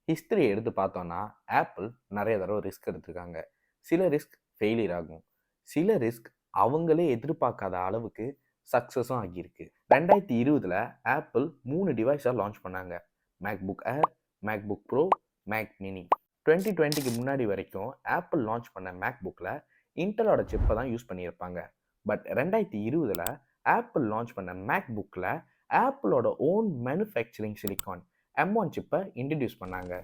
History எடுத்து பார்த்தோம்னா apple நிறைய தடவை ரிஸ்க் எடுத்திருக்காங்க. சில ரிஸ்க் ஃபெயிலியர் ஆகும். சில ரிஸ்க் அவங்களே எதிர்பார்க்காத அளவுக்கு சக்ஸஸும் ஆகியிருக்கு. 2020 ஆப்பிள் 3 டிவைஸை லான்ச் பண்ணாங்க. MacBook Air, MacBook Pro, Mac mini. 2020க்கு முன்னாடி வரைக்கும் ஆப்பிள் லான்ச் பண்ண மேக்புக்கில் இன்டலோட சிப்பை தான் யூஸ் பண்ணியிருப்பாங்க. பட் 2020 ஆப்பிள் லான்ச் பண்ண மேக்புக்கில் ஆப்பிளோட ஓன் மேனுஃபேக்சரிங் சிலிக்கான் M1 சிப்பை இன்ட்ரடியூஸ் பண்ணாங்க.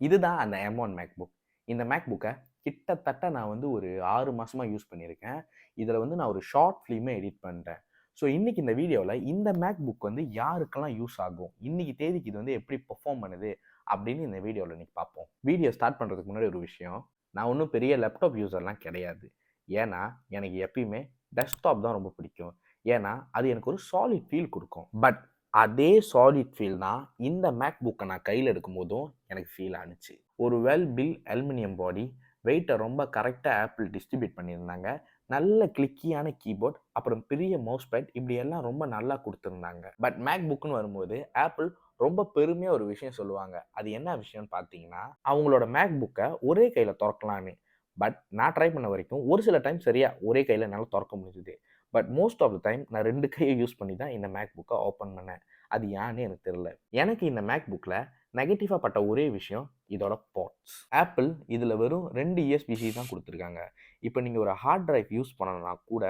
இதுதான் அந்த M1 மேக்புக். இந்த மேக்புக்கை கிட்டத்தட்ட நான் ஒரு 6 மாசமா யூஸ் பண்ணியிருக்கேன். இதில் நான் ஒரு ஷார்ட் ஃபிலிமே எடிட் பண்ணுறேன். ஸோ இன்னைக்கு இந்த வீடியோவில் இந்த மேக்புக் யாருக்கெல்லாம் யூஸ் ஆகும், இன்னைக்கு தேதிக்கு இது எப்படி பெர்ஃபார்ம் பண்ணுது அப்படின்னு இந்த வீடியோவில் இன்னைக்கு பார்ப்போம். வீடியோ ஸ்டார்ட் பண்ணுறதுக்கு முன்னாடி ஒரு விஷயம், நான் ஒன்றும் பெரிய லேப்டாப் யூஸர்லாம் கிடையாது. ஏன்னா எனக்கு எப்பயுமே டெஸ்க்டாப் தான் ரொம்ப பிடிக்கும். ஏன்னா அது எனக்கு ஒரு சாலிட் ஃபீல் கொடுக்கும். பட் அதே சாலிட் ஃபீல் தான் இந்த மேக்புக்கை நான் கையில் எடுக்கும் போதும் எனக்கு ஃபீல் ஆனிச்சு. ஒரு வெல் பில் அலுமினியம் பாடி, வெயிட்டை ரொம்ப கரெக்டாக ஆப்பிள் டிஸ்ட்ரிபியூட் பண்ணியிருந்தாங்க. நல்ல கிளிக்கியான கீபோர்ட், அப்புறம் பெரிய மவுஸ் பேட், இப்படி எல்லாம் ரொம்ப நல்லா கொடுத்துருந்தாங்க. பட் மேக்புக்குன்னு வரும்போது ஆப்பிள் ரொம்ப பெருமையாக ஒரு விஷயம் சொல்லுவாங்க. அது என்ன விஷயம்னு பார்த்தீங்கன்னா, அவங்களோட மேக்புக்கை ஒரே கையில் திறக்கலான்னு. பட் நான் ட்ரை பண்ண வரைக்கும் ஒரு சில டைம் சரியாக ஒரே கையில் என்னால் திறக்க முடிஞ்சுது. But most of the time நான் 2 கையை யூஸ் பண்ணி தான் இந்த மேக்புக்கை ஓப்பன் பண்ணேன். அது ஏன்னு எனக்கு தெரியல. எனக்கு இந்த மேக்புக்கில் நெகட்டிவாக பட்ட ஒரே விஷயம் இதோட போர்ட்ஸ். ஆப்பிள் இதில் வெறும் 2 USB-C தான் கொடுத்துருக்காங்க. இப்போ நீங்கள் ஒரு ஹார்ட் டிரைவ் யூஸ் பண்ணணும்னா கூட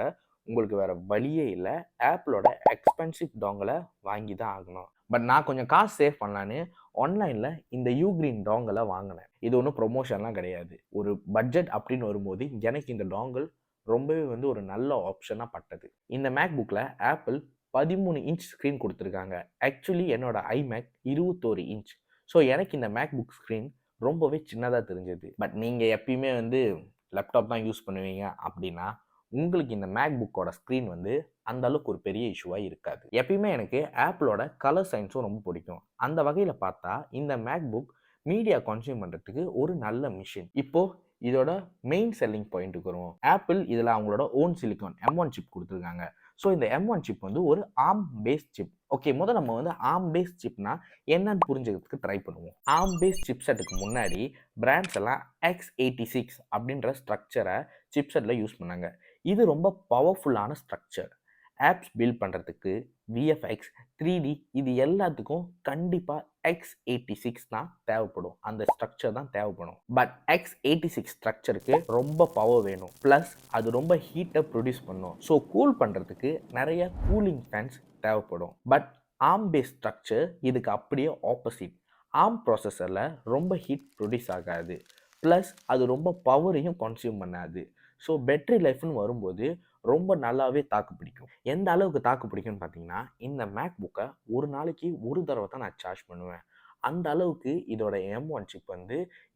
உங்களுக்கு வேறு வழியே இல்லை, ஆப்பிளோட எக்ஸ்பென்சிவ் டோங்கலை வாங்கி தான் ஆகணும். பட் நான் கொஞ்சம் காசு சேவ் பண்ணலான்னு ஆன்லைனில் இந்த யூக்ரீன் டோங்கலை வாங்கினேன். இது ஒன்றும் ப்ரொமோஷன்லாம் கிடையாது. ஒரு பட்ஜெட் அப்படின்னு வரும்போது எனக்கு இந்த டோங்கல் ரொம்பவே ஒரு நல்ல ஆப்ஷனாக பட்டது. இந்த மேக்புக்கில் ஆப்பிள் 13 இன்ச் ஸ்க்ரீன் கொடுத்துருக்காங்க. ஆக்சுவலி என்னோட ஐமேக் 21 இன்ச். ஸோ எனக்கு இந்த மேக்புக் ஸ்க்ரீன் ரொம்பவே சின்னதாக தெரிஞ்சது. பட் நீங்கள் எப்பயுமே லேப்டாப் தான் யூஸ் பண்ணுவீங்க அப்படின்னா உங்களுக்கு இந்த மேக்புக்கோட ஸ்க்ரீன் அந்த அளவுக்கு ஒரு பெரிய இஷ்யூவாக இருக்காது. எப்பயுமே எனக்கு ஆப்பிளோட கலர் சயின்ஸும் ரொம்ப பிடிக்கும். அந்த வகையில் பார்த்தா இந்த மேக்புக் மீடியா கன்சியூம் பண்ணுறதுக்கு ஒரு நல்ல மிஷின். இப்போது இதோட மெயின் செல்லிங் பாயிண்ட்டுக்கு வருவோம். ஆப்பிள் இதில் அவங்களோட ஓன் சிலிக்கான் M1 சிப் கொடுத்துருக்காங்க. ஸோ இந்த M1 சிப் ஒரு ARM பேஸ்ட் சிப். ஓகே, முதல் நம்ம ARM பேஸ்ட் சிப்னா என்னன்னு புரிஞ்சுக்கிறதுக்கு ட்ரை பண்ணுவோம். ARM பேஸ்ட் சிப்செட்டுக்கு முன்னாடி பிராண்ட்ஸ் எல்லாம் X86 அப்படின்ற ஸ்ட்ரக்சரை சிப்செட்டில் யூஸ் பண்ணாங்க. இது ரொம்ப பவர்ஃபுல்லான ஸ்ட்ரக்சர். ஆப்ஸ் பில்ட் பண்ணுறதுக்கு VFX 3D இது எல்லாத்துக்கும் கண்டிப்பாக X86 தான் தேவைப்படும். அந்த ஸ்ட்ரக்சர் தான் தேவைப்படும். பட் X86 ஸ்ட்ரக்சருக்கு ரொம்ப பவர் வேணும். ப்ளஸ் அது ரொம்ப ஹீட்டை ப்ரொடியூஸ் பண்ணும். ஸோ கூல் பண்ணுறதுக்கு நிறைய கூலிங் ஃபேன்ஸ் தேவைப்படும். பட் ARM பேஸ்ட் ஸ்ட்ரக்சர் இதுக்கு அப்படியே ஆப்போசிட். ARM ப்ராசஸரில் ரொம்ப ஹீட் ப்ரொடியூஸ் ஆகாது. ப்ளஸ் அது ரொம்ப பவரையும் கன்சியூம் பண்ணாது. ஸோ பேட்டரி லைஃப்னு வரும்போது ரொம்ப நல்லாவே தாக்கு பிடிக்கும். எந்த அளவுக்கு தாக்கு பிடிக்கும்னு பார்த்தீங்கன்னா, இந்த மேக்புக்கை ஒரு நாளைக்கு ஒரு தடவை தான் நான் சார்ஜ் பண்ணுவேன். அந்த அளவுக்கு இதோட M1 சிப்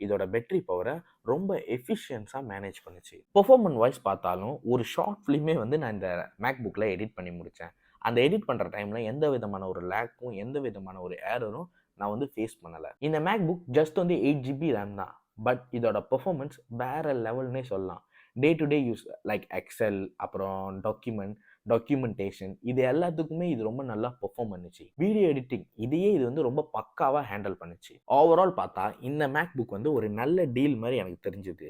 இதோட பேட்டரி பவரை ரொம்ப எஃபிஷியன்ஸாக மேனேஜ் பண்ணுச்சு. பெர்ஃபார்மன்ஸ் வைஸ் பார்த்தாலும் ஒரு ஷார்ட் ஃபிலிமே நான் இந்த மேக்புக்கில் எடிட் பண்ணி முடித்தேன். அந்த எடிட் பண்ணுற டைமில் எந்த விதமான ஒரு லேக்கும் எந்த விதமான ஒரு ஏரரும் நான் ஃபேஸ் பண்ணலை. இந்த மேக்புக் ஜஸ்ட் 8GB RAM தான். பட் இதோட பெர்ஃபார்மன்ஸ் வேறு லெவல்னே சொல்லலாம். Day to day use like Excel, அப்புறம் டாக்குமெண்டேஷன், இது எல்லாத்துக்குமே இது ரொம்ப நல்லா பெர்ஃபார்ம் பண்ணுச்சு. வீடியோ எடிட்டிங் இதையே இது ரொம்ப பக்காவாக ஹேண்டில் பண்ணுச்சு. ஓவரால் பார்த்தா இந்த மேக்புக் ஒரு நல்ல டீல் மாதிரி எனக்கு தெரிஞ்சுது.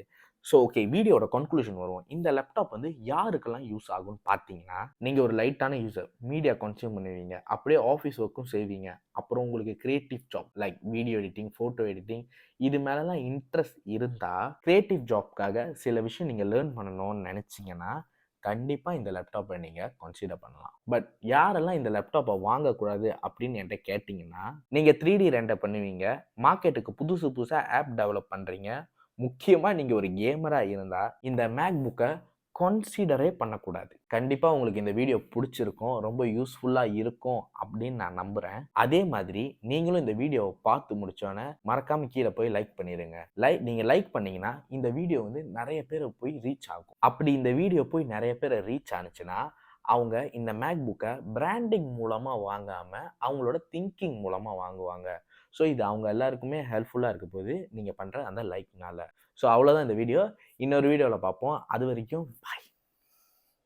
ஸோ ஓகே, வீடியோட கன்க்ளூஷன் வருவோம். இந்த லேப்டாப் யாருக்கெல்லாம் யூஸ் ஆகும்னு பார்த்தீங்கன்னா, நீங்கள் ஒரு லைட்டான யூஸர், மீடியா கன்சியூம் பண்ணுவீங்க, அப்படியே ஆஃபீஸ் ஒர்க்கும் செய்வீங்க, அப்புறம் உங்களுக்கு creative job like video editing, photo editing இது மேலெலாம் இன்ட்ரெஸ்ட் இருந்தால், கிரியேட்டிவ் ஜாப்க்காக சில விஷயம் நீங்கள் லேர்ன் பண்ணணும்னு நினச்சிங்கன்னா கண்டிப்பாக இந்த லேப்டாப்பை நீங்கள் கன்சிடர் பண்ணலாம். பட் யாரெல்லாம் இந்த லேப்டாப்பை வாங்கக்கூடாது அப்படின்னு என்கிட்ட கேட்டிங்கன்னா, நீங்கள் 3D ரெண்டர் பண்ணுவீங்க, மார்க்கெட்டுக்கு புதுசு புதுசாக ஆப் டெவலப் பண்ணுறீங்க, முக்கியமாக நீங்கள் ஒரு கேமராக இருந்தால் இந்த மேக்புக்கை கன்சிடரே பண்ணக்கூடாது. கண்டிப்பாக உங்களுக்கு இந்த வீடியோ பிடிச்சிருக்கும், ரொம்ப யூஸ்ஃபுல்லாக இருக்கும் அப்படின்னு நான் நம்புகிறேன். அதே மாதிரி நீங்களும் இந்த வீடியோவை பார்த்து முடிச்சோன்னே மறக்காமல் கீழே போய் லைக் பண்ணிடுங்க. நீங்கள் லைக் பண்ணீங்கன்னா இந்த வீடியோ நிறைய பேரை போய் ரீச் ஆகும். அப்படி இந்த வீடியோ போய் நிறைய பேரை ரீச் ஆனிச்சுன்னா அவங்க இந்த மேக்புக்கை பிராண்டிங் மூலமாக வாங்காமல் அவங்களோட திங்கிங் மூலமாக வாங்குவாங்க. ஸோ இது அவங்க எல்லாருக்குமே ஹெல்ப்ஃபுல்லாக இருக்க போது நீங்கள் பண்ணுற அந்த லைக்னால. ஸோ அவ்வளோதான் இந்த வீடியோ. இன்னொரு வீடியோவில் பார்ப்போம். அது வரைக்கும் பாய்.